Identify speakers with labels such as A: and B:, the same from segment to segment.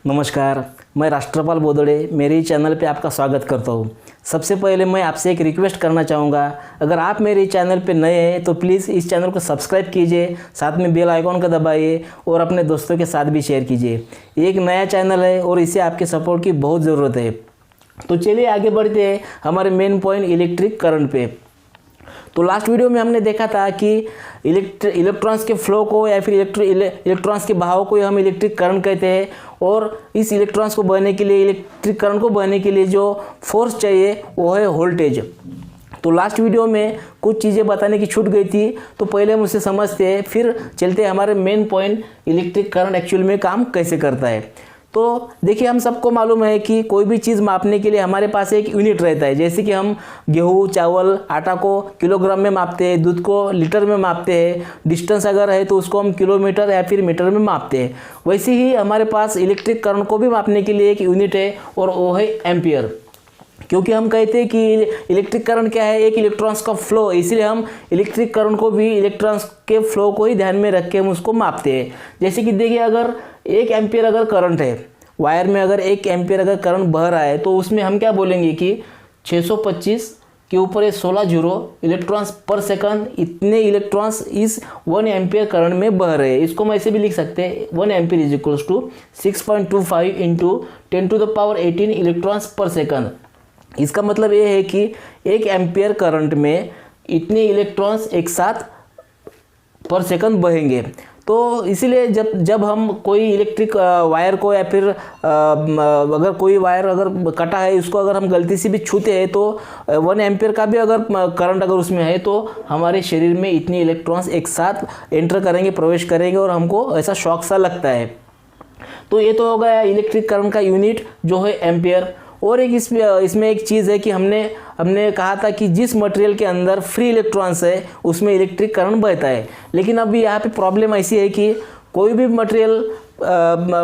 A: नमस्कार, मैं राष्ट्रपाल बोदड़े मेरे चैनल पे आपका स्वागत करता हूँ। सबसे पहले मैं आपसे एक रिक्वेस्ट करना चाहूँगा, अगर आप मेरे चैनल पे नए हैं तो प्लीज़ इस चैनल को सब्सक्राइब कीजिए, साथ में बेल आइकॉन का दबाइए और अपने दोस्तों के साथ भी शेयर कीजिए। एक नया चैनल है और इसे आपके सपोर्ट की बहुत ज़रूरत है। तो चलिए आगे बढ़ते हैं हमारे मेन पॉइंट इलेक्ट्रिक करंट पे। तो लास्ट वीडियो में हमने देखा था कि इलेक्ट्रॉन्स के फ्लो को या फिर इलेक्ट्रॉन्स के बहाव को हम इलेक्ट्रिक करंट कहते हैं, और इस इलेक्ट्रॉन्स को बहने के लिए, इलेक्ट्रिक करंट को बहने के लिए जो फोर्स चाहिए वो है वोल्टेज। तो लास्ट वीडियो में कुछ चीज़ें बताने की छूट गई थी, तो पहले हम उसे समझते हैं, फिर चलते हैं हमारे main point electric current actual में काम कैसे करता है। तो देखिए, हम सबको मालूम है कि कोई भी चीज़ मापने के लिए हमारे पास एक यूनिट रहता है। जैसे कि हम गेहूँ, चावल, आटा को किलोग्राम में मापते हैं, दूध को लीटर में मापते हैं, डिस्टेंस अगर है तो उसको हम किलोमीटर या फिर मीटर में मापते हैं। वैसे ही हमारे पास इलेक्ट्रिक करंट को भी मापने के लिए एक यूनिट है और वो है एम्पियर। क्योंकि हम कहते हैं कि इलेक्ट्रिक करंट क्या है, एक इलेक्ट्रॉन्स का फ्लो, इसलिए हम इलेक्ट्रिक करंट को भी इलेक्ट्रॉन्स के फ्लो को ही ध्यान में रख के हम उसको मापते हैं। जैसे कि देखिए, अगर 1 एम्पियर अगर करंट है वायर में, अगर 1 एम्पियर अगर करंट बह रहा है, तो उसमें हम क्या बोलेंगे कि 625 के ऊपर ये 16 जीरो इलेक्ट्रॉन्स पर सेकंड, इतने इलेक्ट्रॉन्स इस 1 एम्पियर करंट में बह रहे हैं। इसको हम ऐसे भी लिख सकते हैं, 1 ampere is equals to 6.25 into 10⁻18 electrons per second. इसका मतलब ये है कि 1 एम्पियर करंट में इतने इलेक्ट्रॉन्स एक साथ पर सेकंड बहेंगे। तो इसीलिए जब हम कोई इलेक्ट्रिक वायर को या फिर अगर कोई वायर अगर कटा है, उसको अगर हम गलती से भी छूते हैं, तो 1 एम्पियर का भी अगर करंट अगर उसमें है, तो हमारे शरीर में इतने इलेक्ट्रॉन्स एक साथ एंटर करेंगे, प्रवेश करेंगे, और हमको ऐसा शॉक सा लगता है। तो ये तो हो गया इलेक्ट्रिक करंट का यूनिट जो है एम्पियर। और एक इसमें एक चीज़ है कि हमने कहा था कि जिस मटेरियल के अंदर फ्री इलेक्ट्रॉन्स है उसमें इलेक्ट्रिक करंट बहता है। लेकिन अभी यहाँ पे प्रॉब्लम ऐसी है कि कोई भी मटेरियल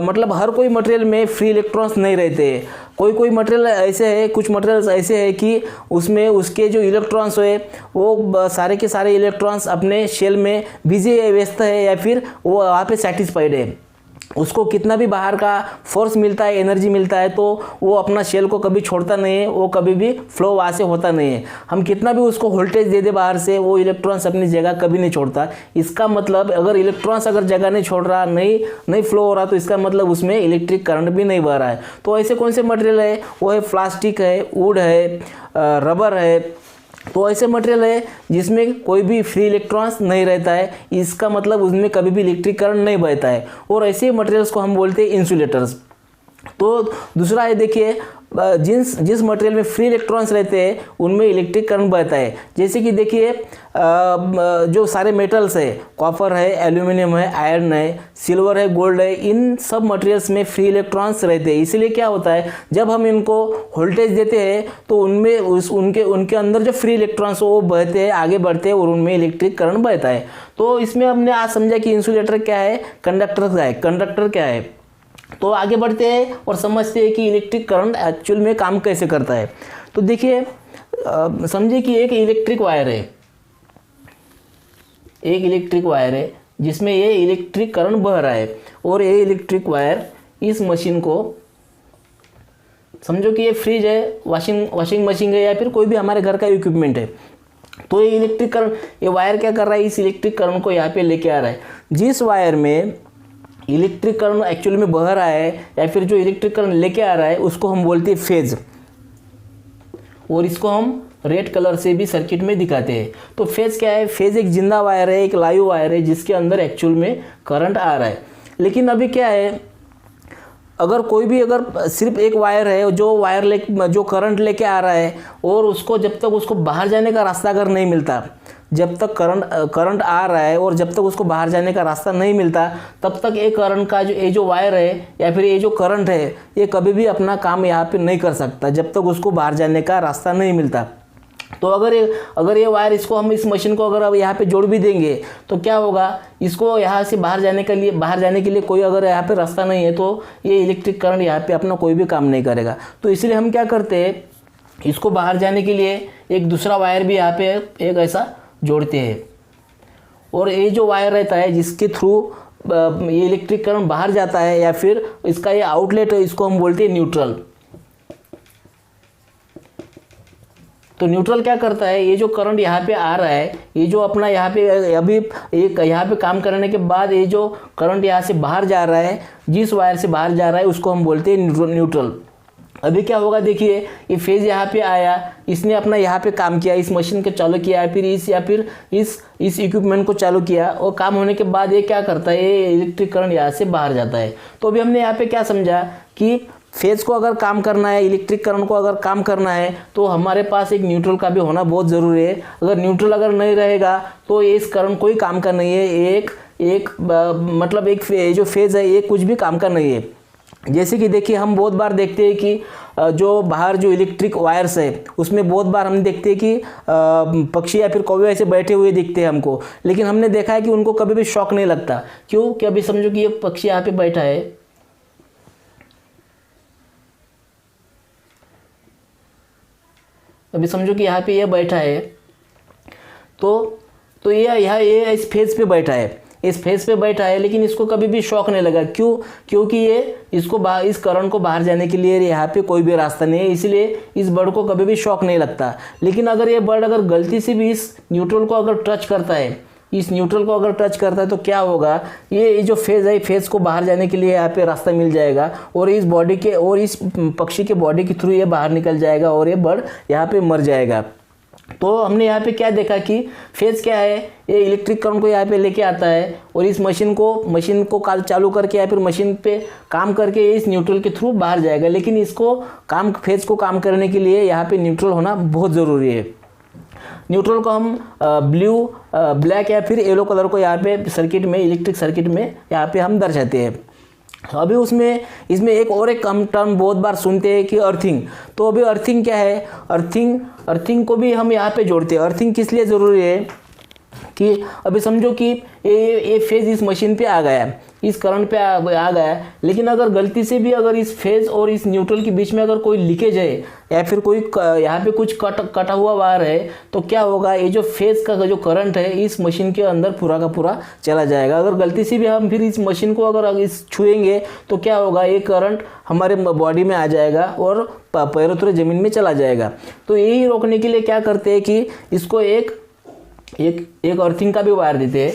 A: मतलब हर कोई मटेरियल में फ्री इलेक्ट्रॉन्स नहीं रहते। कोई मटेरियल ऐसे है, कुछ मटेरियल्स ऐसे है कि उसमें उसके जो इलेक्ट्रॉन्स है वो सारे के सारे इलेक्ट्रॉन्स अपने शेल में बिजी व्यस्त है, या फिर वो वहाँ पे सेटिस्फाइड है। उसको कितना भी बाहर का फोर्स मिलता है, एनर्जी मिलता है, तो वो अपना शेल को कभी छोड़ता नहीं है, वो कभी भी फ्लो वहाँ से होता नहीं है। हम कितना भी उसको वोल्टेज दे दे बाहर से, वो इलेक्ट्रॉन्स अपनी जगह कभी नहीं छोड़ता। इसका मतलब अगर इलेक्ट्रॉन्स अगर जगह नहीं छोड़ रहा, नहीं फ्लो हो रहा, तो इसका मतलब उसमें इलेक्ट्रिक करंट भी नहीं बह रहा है। तो ऐसे कौन से मटेरियल है, वो है प्लास्टिक है, वुड है, रबर है। तो ऐसे मटेरियल है जिसमें कोई भी फ्री इलेक्ट्रॉन्स नहीं रहता है, इसका मतलब उसमें कभी भी इलेक्ट्रिक करंट नहीं बहता है। और ऐसे मटेरियल्स को हम बोलते हैं इंसुलेटर्स। तो दूसरा है, देखिए, जिस मटेरियल में फ्री इलेक्ट्रॉन्स रहते हैं उनमें इलेक्ट्रिक करंट बहता है। जैसे कि देखिए, जो सारे मेटल्स है, कॉपर है, एल्यूमिनियम है, आयरन है, सिल्वर है, गोल्ड है, इन सब मटेरियल्स में फ्री इलेक्ट्रॉन्स रहते हैं। इसीलिए क्या होता है, जब हम इनको वोल्टेज देते हैं तो उनमें उनके अंदर जो फ्री इलेक्ट्रॉन्स वो बहते हैं, आगे बढ़ते हैं, और उनमें इलेक्ट्रिक करंट बहता है। तो इसमें हमने आज समझा कि इंसुलेटर क्या है, कंडक्टर क्या है। तो आगे बढ़ते हैं और समझते हैं कि इलेक्ट्रिक करंट एक्चुअल में काम कैसे करता है। तो देखिए, समझिए कि एक इलेक्ट्रिक वायर है जिसमें ये इलेक्ट्रिक करंट बह रहा है, और ये इलेक्ट्रिक वायर इस मशीन को, समझो कि ये फ्रिज है, वॉशिंग मशीन है, या फिर कोई भी हमारे घर का इक्विपमेंट है। तो ये इलेक्ट्रिक करंट, ये वायर क्या कर रहा है, इस इलेक्ट्रिक करंट को यहाँ पे लेके आ रहा है। जिस वायर में इलेक्ट्रिक करंट एक्चुअल में बह रहा है, या फिर जो इलेक्ट्रिक करंट लेके आ रहा है, उसको हम बोलते हैं फेज, और इसको हम रेड कलर से भी सर्किट में दिखाते हैं। तो फेज क्या है, फेज एक जिंदा वायर है, एक लाइव वायर है, जिसके अंदर एक्चुअल में करंट आ रहा है। लेकिन अभी क्या है, अगर सिर्फ एक वायर है जो करंट लेके आ रहा है, और उसको जब तक उसको बाहर जाने का रास्ता अगर नहीं मिलता, जब तक करंट आ रहा है और जब तक उसको बाहर जाने का रास्ता नहीं मिलता, तब तक ये करंट का ये जो वायर है या फिर ये जो करंट है, ये कभी भी अपना काम यहाँ पे नहीं कर सकता जब तक उसको बाहर जाने का रास्ता नहीं मिलता। तो अगर ये वायर, इसको हम इस मशीन को अगर अब यहाँ पे जोड़ भी देंगे, तो क्या होगा, इसको यहाँ से बाहर जाने के लिए कोई अगर यहाँ पे रास्ता नहीं है, तो ये इलेक्ट्रिक करंट यहाँ पे अपना कोई भी काम नहीं करेगा। तो इसलिए हम क्या करते हैं, इसको बाहर जाने के लिए एक दूसरा वायर भी यहाँ पे एक ऐसा जोड़ते हैं। और ये जो वायर रहता है जिसके थ्रू ये इलेक्ट्रिक करंट बाहर जाता है या फिर इसका ये आउटलेट है, इसको हम बोलते हैं न्यूट्रल। तो न्यूट्रल क्या करता है, ये जो करंट यहाँ पे आ रहा है, ये जो अपना यहाँ पे अभी एक यहाँ पे काम करने के बाद ये जो करंट यहाँ से बाहर जा रहा है, जिस वायर से बाहर जा रहा है उसको हम बोलते हैं न्यूट्रल। अभी क्या होगा देखिए, ये फेज यहाँ पे आया, इसने अपना यहाँ पे काम किया, इस मशीन को चालू किया, फिर इस इक्विपमेंट को चालू किया और काम होने के बाद ये क्या करता है, ये इलेक्ट्रिक करंट यहाँ से बाहर जाता है। तो अभी हमने यहाँ पे क्या समझा कि फेज को अगर काम करना है, इलेक्ट्रिक करंट को अगर काम करना है तो हमारे पास एक न्यूट्रल का भी होना बहुत ज़रूरी है। अगर न्यूट्रल अगर नहीं रहेगा तो इस करंट कोई काम का नहीं है, मतलब एक जो फेज है ये कुछ भी काम का नहीं है। जैसे कि देखिए, हम बहुत बार देखते हैं कि जो बाहर जो इलेक्ट्रिक वायर्स है उसमें बहुत बार हम देखते हैं कि पक्षी या फिर कौवे ऐसे बैठे हुए दिखते हैं हमको, लेकिन हमने देखा है कि उनको कभी भी शॉक नहीं लगता। क्यों? कि अभी समझो कि ये पक्षी यहाँ पे बैठा है, अभी समझो कि यहाँ पे ये बैठा है, तो ये इस फेज पे बैठा है, इस फेज पे बैठा है, लेकिन इसको कभी भी शॉक नहीं लगा। क्यों? क्योंकि ये इस करंट को बाहर जाने के लिए यहाँ पे कोई भी रास्ता नहीं है, इसलिए इस बर्ड को कभी भी शॉक नहीं लगता। लेकिन अगर ये बर्ड अगर गलती से भी इस न्यूट्रल को अगर टच करता है, तो क्या होगा, ये जो फेज है, फेज को बाहर जाने के लिए यहाँ पे रास्ता मिल जाएगा और इस पक्षी के बॉडी के थ्रू ये बाहर निकल जाएगा और ये बर्ड यहाँ पे मर जाएगा। तो हमने यहाँ पे क्या देखा कि फेज क्या है, ये इलेक्ट्रिक करंट को यहाँ पे लेके आता है और इस मशीन को चालू करके या फिर मशीन पे काम करके इस न्यूट्रल के थ्रू बाहर जाएगा। लेकिन इसको फेज को काम करने के लिए यहाँ पे न्यूट्रल होना बहुत ज़रूरी है। न्यूट्रल को हम ब्लू, ब्लैक या फिर येलो कलर को यहाँ पे सर्किट में, इलेक्ट्रिक सर्किट में यहाँ पे हम दर्शाते हैं। अभी इसमें एक टर्म बहुत बार सुनते हैं कि अर्थिंग। तो अभी अर्थिंग क्या है, अर्थिंग को भी हम यहाँ पे जोड़ते हैं। अर्थिंग किस लिए ज़रूरी है कि अभी समझो कि ये फेज इस मशीन पे आ गया, इस करंट पे आ गया, लेकिन अगर गलती से भी अगर इस फेज और इस न्यूट्रल के बीच में अगर कोई लीकेज है या फिर कोई यहाँ पे कुछ कटा हुआ वायर है, तो क्या होगा, ये जो फेज का जो करंट है इस मशीन के अंदर पूरा का पूरा चला जाएगा। अगर गलती से भी हम फिर इस मशीन को अगर इस छुएंगे तो क्या होगा, ये करंट हमारे बॉडी में आ जाएगा और पैरों तले ज़मीन में चला जाएगा। तो यही रोकने के लिए क्या करते हैं कि इसको एक अर्थिंग का भी वायर देते हैं।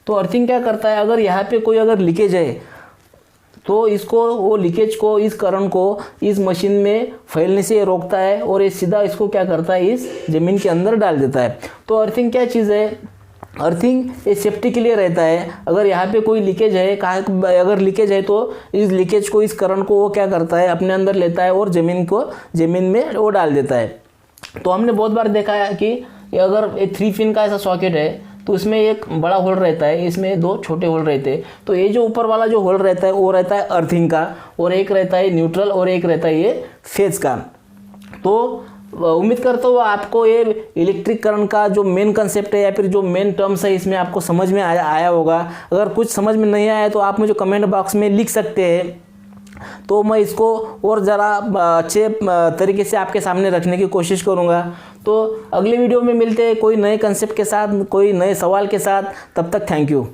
A: तो अर्थिंग क्या करता है, अगर यहाँ पे कोई अगर लीकेज है तो वो लीकेज को, इस करंट को इस मशीन में फैलने से रोकता है और ये सीधा इसको क्या करता है, इस ज़मीन के अंदर डाल देता है। तो अर्थिंग क्या चीज़ है, अर्थिंग ये सेफ्टी के लिए रहता है। अगर यहाँ पे कोई लीकेज है, अगर लीकेज है तो इस लीकेज को, इस करंट को वो क्या करता है, अपने अंदर लेता है और ज़मीन में वो डाल देता है। तो हमने बहुत बार देखा है कि अगर 3 पिन का ऐसा सॉकेट है तो इसमें एक बड़ा होल रहता है, इसमें 2 छोटे होल रहते हैं। तो ये जो ऊपर वाला जो होल रहता है वो रहता है अर्थिंग का, और एक रहता है न्यूट्रल और एक रहता है ये फेज का। तो उम्मीद करता हूँ आपको ये इलेक्ट्रिक करंट का जो मेन कंसेप्ट है या फिर जो मेन टर्म्स है इसमें आपको समझ में आया होगा। अगर कुछ समझ में नहीं आया तो आप मुझे कमेंट बॉक्स में लिख सकते हैं, तो मैं इसको और ज़रा अच्छे तरीके से आपके सामने रखने की कोशिश करूँगा। तो अगले वीडियो में मिलते हैं कोई नए कंसेप्ट के साथ, कोई नए सवाल के साथ। तब तक थैंक यू।